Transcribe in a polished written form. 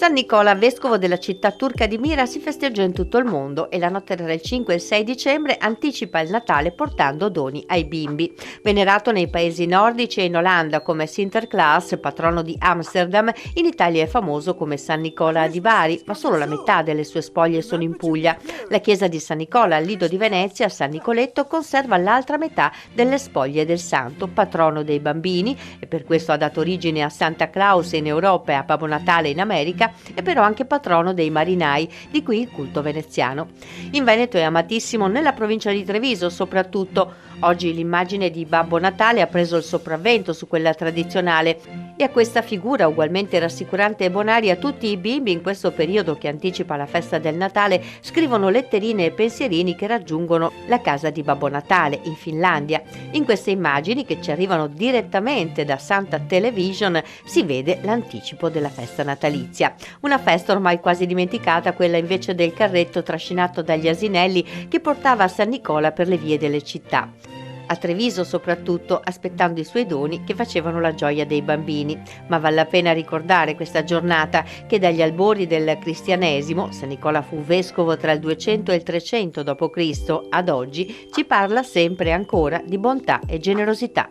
San Nicola, vescovo della città turca di Mira, si festeggia in tutto il mondo e la notte tra il 5 e il 6 dicembre anticipa il Natale portando doni ai bimbi. Venerato nei paesi nordici e in Olanda come Sinterklaas, patrono di Amsterdam, in Italia è famoso come San Nicola di Bari, ma solo la metà delle sue spoglie sono in Puglia. La chiesa di San Nicola al Lido di Venezia, San Nicoletto, conserva l'altra metà delle spoglie del santo, patrono dei bambini, e per questo ha dato origine a Santa Claus in Europa e a Babbo Natale in America, è però anche patrono dei marinai, di qui il culto veneziano. In Veneto è amatissimo nella provincia di Treviso soprattutto. Oggi l'immagine di Babbo Natale ha preso il sopravvento su quella tradizionale e a questa figura ugualmente rassicurante e bonaria tutti i bimbi in questo periodo che anticipa la festa del Natale scrivono letterine e pensierini che raggiungono la casa di Babbo Natale in Finlandia. In queste immagini, che ci arrivano direttamente da Santa Television, si vede l'anticipo della festa natalizia. Una festa ormai quasi dimenticata, quella invece del carretto trascinato dagli asinelli che portava a San Nicola per le vie delle città. A Treviso soprattutto, aspettando i suoi doni che facevano la gioia dei bambini. Ma vale la pena ricordare questa giornata che dagli albori del cristianesimo, San Nicola fu vescovo tra il 200 e il 300 d.C., ad oggi ci parla sempre e ancora di bontà e generosità.